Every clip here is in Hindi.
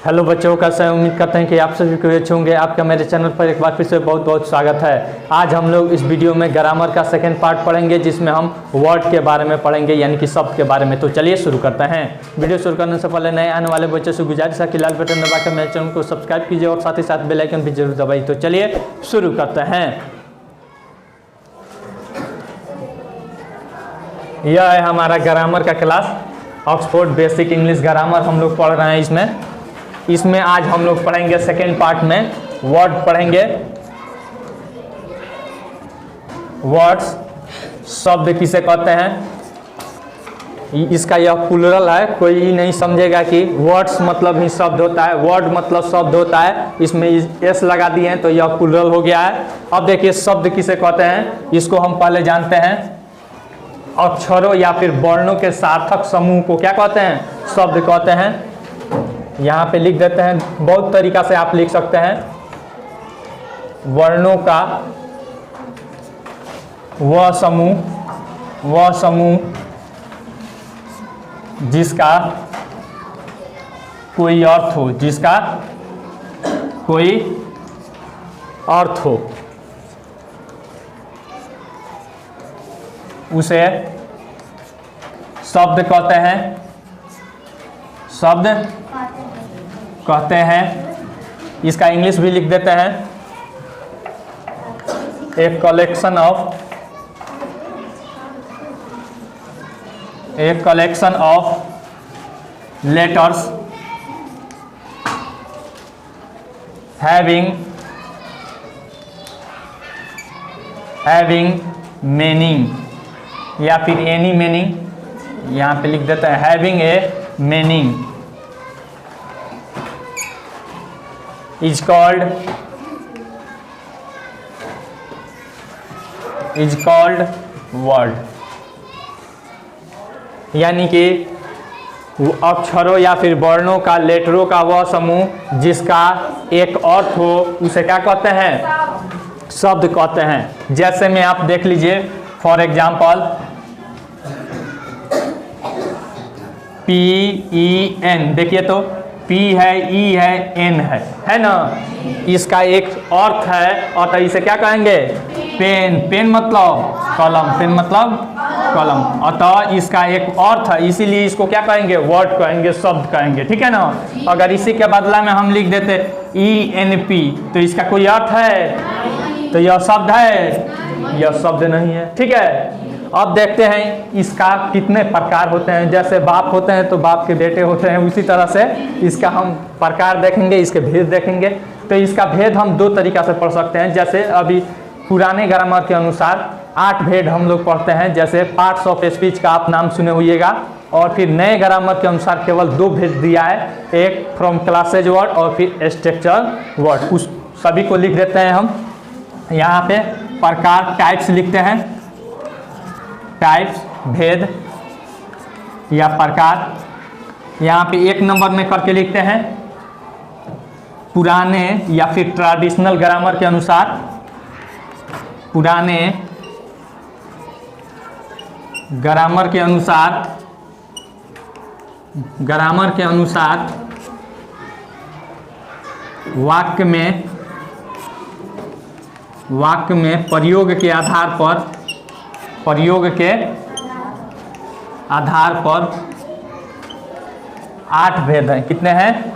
हेलो बच्चों, कैसे हैं? उम्मीद करते हैं कि आप सभी को अच्छे होंगे। आपका मेरे चैनल पर एक बार फिर से बहुत बहुत स्वागत है। आज हम लोग इस वीडियो में ग्रामर का सेकंड पार्ट पढ़ेंगे, जिसमें हम वर्ड के बारे में पढ़ेंगे, यानी कि शब्द के बारे में। तो चलिए शुरू करते हैं। वीडियो शुरू करने से पहले नए आने वाले बच्चों से गुजारिश है कि लाल बटन दबाकर मेरे चैनल को सब्सक्राइब कीजिए और साथ ही साथ बेल आइकन भी जरूर दबाइए। तो चलिए शुरू करते हैं। यह है हमारा ग्रामर का class, Oxford basic English grammar हम लोग पढ़ रहे हैं। इसमें आज हम लोग पढ़ेंगे सेकेंड पार्ट में वर्ड पढ़ेंगे। वर्ड्स शब्द किसे कहते हैं, इसका यह प्लुरल है। कोई नहीं समझेगा कि वर्ड्स मतलब ही शब्द होता है, वर्ड मतलब शब्द होता है। इसमें एस लगा दिए हैं तो यह प्लुरल हो गया है। अब देखिए शब्द किसे कहते हैं, इसको हम पहले जानते हैं। अक्षरों या फिर वर्णों के सार्थक समूह को क्या कहते हैं, शब्द कहते हैं। यहाँ पे लिख देते हैं, बहुत तरीका से आप लिख सकते हैं। वर्णों का वह समूह जिसका कोई अर्थ हो, जिसका कोई अर्थ हो, उसे शब्द कहते हैं। शब्द कहते हैं। इसका इंग्लिश भी लिख देते हैं। एक collection of letters having meaning या फिर एनी मीनिंग, यहाँ पे लिख देते हैं having a meaning, is called word। यानी कि अक्षरों या फिर वर्णों का, लेटरों का वह समूह जिसका एक अर्थ हो, उसे क्या कहते हैं, शब्द कहते हैं। जैसे में आप देख लीजिए, फॉर एग्जाम्पल PEN, देखिए तो P है, E है, N है ना। इसका एक अर्थ है, और इसे क्या कहेंगे, पेन। पेन मतलब कलम, पेन मतलब कलम। अतः इसका एक अर्थ है, इसीलिए इसको क्या कहेंगे, वर्ड कहेंगे, शब्द कहेंगे। ठीक है ना। अगर इसी के बदला में हम लिख देते ENP, तो इसका कोई अर्थ है, तो यह शब्द है, यह शब्द नहीं है। ठीक है। अब देखते हैं इसका कितने प्रकार होते हैं। जैसे बाप होते हैं तो बाप के बेटे होते हैं, उसी तरह से इसका हम प्रकार देखेंगे, इसके भेद देखेंगे। तो इसका भेद हम दो तरीका से पढ़ सकते हैं। जैसे अभी पुराने ग्रामर के अनुसार 8 भेद हम लोग पढ़ते हैं। जैसे पार्ट्स ऑफ स्पीच का आप नाम सुने होइएगा। और फिर नए ग्रामर के अनुसार केवल 2 भेद दिया है, एक फ्रॉम क्लासेज वर्ड और फिर स्ट्रक्चर वर्ड। उस सभी को लिख देते हैं हम यहाँ पे। प्रकार टाइप्स लिखते हैं, टाइप्स भेद या प्रकार। यहाँ पे 1 नंबर में करके लिखते हैं। पुराने या फिर ट्रेडिशनल ग्रामर के अनुसार, पुराने ग्रामर के अनुसार वाक्य में प्रयोग के आधार पर 8 भेद हैं। कितने हैं,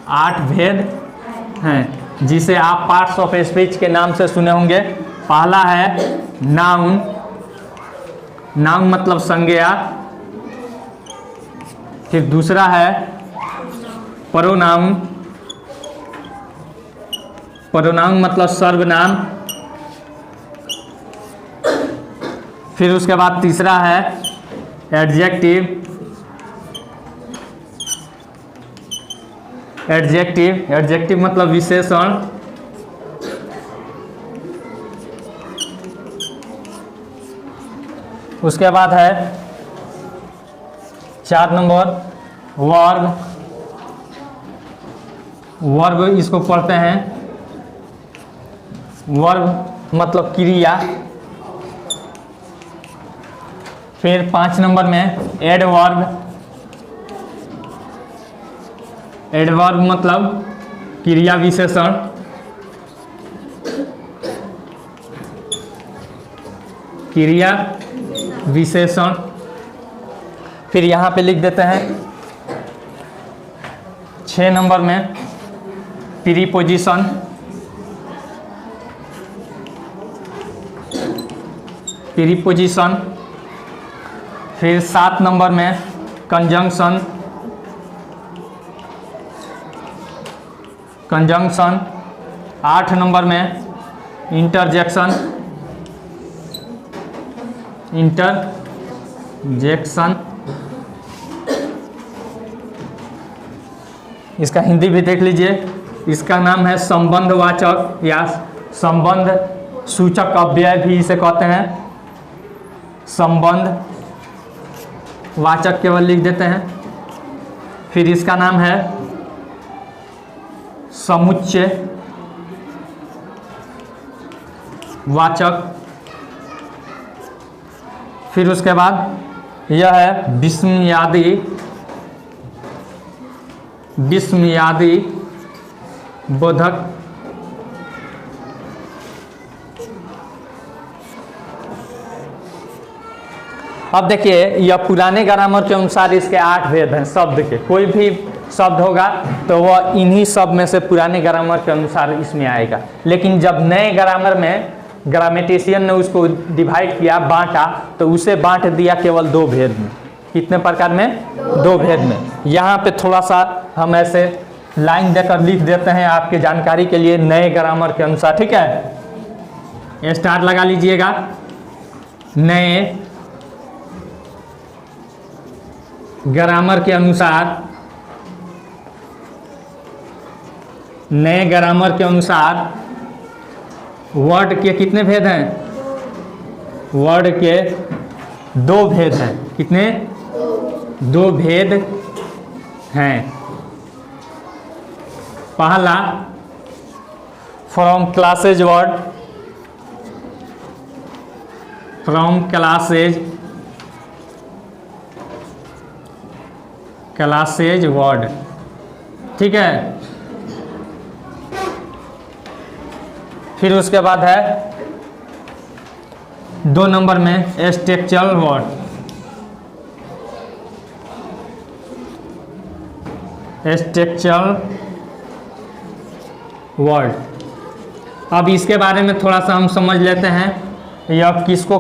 8 भेद हैं, जिसे आप पार्ट्स ऑफ स्पीच के नाम से सुने होंगे। पहला है नाउन। नाउन मतलब संज्ञा। फिर दूसरा है प्रोनाउन। प्रोनाउन मतलब सर्वनाम। फिर उसके बाद तीसरा है एडजेक्टिव। एडजेक्टिव मतलब विशेषण। उसके बाद है 4 नंबर वर्ब। वर्ब इसको पढ़ते हैं, वर्ब मतलब क्रिया। फिर 5 नंबर में एडवर्ब। एडवर्ब मतलब क्रिया विशेषण, क्रिया विशेषण। फिर यहाँ पे लिख देते हैं 6 नंबर में प्रीपोजिशन, प्रीपोजिशन। फिर 7 नंबर में कंजंक्शन, कंजंक्शन। 8 नंबर में इंटरजेक्शन, इंटरजेक्शन। इसका हिंदी भी देख लीजिए, इसका नाम है संबंधवाचक या संबंध सूचक अव्यय भी इसे कहते हैं। संबंध वाचक केवल लिख देते हैं। फिर इसका नाम है समुच्चय वाचक। फिर उसके बाद यह है विस्मयादि, विस्मयादि बोधक। अब देखिए यह पुराने ग्रामर के अनुसार इसके 8 भेद हैं शब्द के। कोई भी शब्द होगा तो वह इन्हीं सब में से पुराने ग्रामर के अनुसार इसमें आएगा। लेकिन जब नए ग्रामर में ग्रामेटिशियन ने उसको डिवाइड किया, बांटा, तो उसे बांट दिया केवल 2 भेद में। कितने प्रकार में? 2 भेद में। यहाँ पे थोड़ा सा हम ऐसे लाइन देकर लिख देते हैं आपके जानकारी के लिए, नए ग्रामर के अनुसार। ठीक है, स्टार लगा लीजिएगा। नए ग्रामर के अनुसार, नए ग्रामर के अनुसार वर्ड के कितने भेद हैं? वर्ड के 2 भेद हैं। कितने? 2 भेद हैं। पहला from classes word, from classes, classes word. ठीक है। फिर उसके बाद है 2 नंबर में स्ट्रक्चरल वर्ड, स्ट्रक्चरल वर्ड। अब इसके बारे में थोड़ा सा हम समझ लेते हैं, यह किसको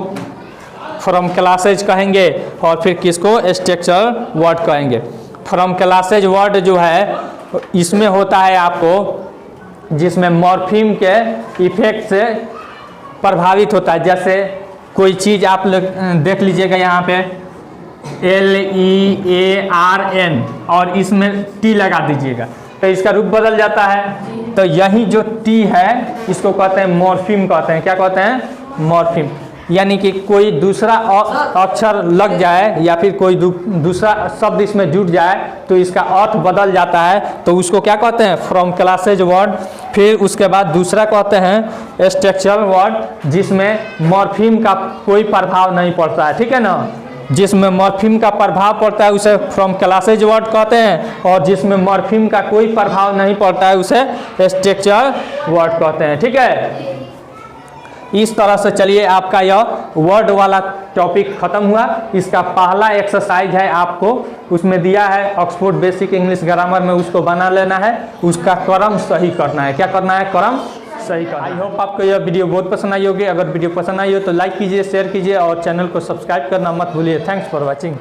फ्रॉम क्लासेज कहेंगे और फिर किसको स्ट्रक्चरल वर्ड कहेंगे। फ्रॉम क्लासेज वर्ड जो है इसमें होता है आपको जिसमें मॉर्फीम के इफेक्ट से प्रभावित होता है। जैसे कोई चीज़ आप देख लीजिएगा यहाँ पे LEARN और इसमें T लगा दीजिएगा तो इसका रूप बदल जाता है। तो यही जो T है इसको कहते हैं मॉर्फीम कहते हैं। क्या कहते हैं? मॉर्फीम। यानी कि कोई दूसरा अक्षर लग जाए या फिर कोई दूसरा शब्द इसमें जुड़ जाए तो इसका अर्थ बदल जाता है, तो उसको क्या कहते हैं? From classes word. फिर उसके बाद दूसरा कहते हैं स्ट्रक्चरल वर्ड, जिसमें मॉर्फीम का कोई प्रभाव नहीं पड़ता है। ठीक है ना, जिसमें मॉर्फीम का प्रभाव पड़ता है उसे फ्रॉम क्लासेज वर्ड कहते हैं, और जिसमें मॉर्फीम का कोई प्रभाव नहीं पड़ता है उसे स्ट्रक्चरल वर्ड कहते हैं। ठीक है, इस तरह से चलिए आपका यह वर्ड वाला टॉपिक खत्म हुआ। इसका पहला एक्सरसाइज है, आपको उसमें दिया है ऑक्सफोर्ड बेसिक इंग्लिश ग्रामर में, उसको बना लेना है, उसका क्रम सही करना है। क्या करना है? क्रम सही करना। आई होप आपको यह वीडियो बहुत पसंद आई होगी। अगर वीडियो पसंद आई हो तो लाइक कीजिए, शेयर कीजिए और चैनल को सब्सक्राइब करना मत भूलिए। Thanks for watching.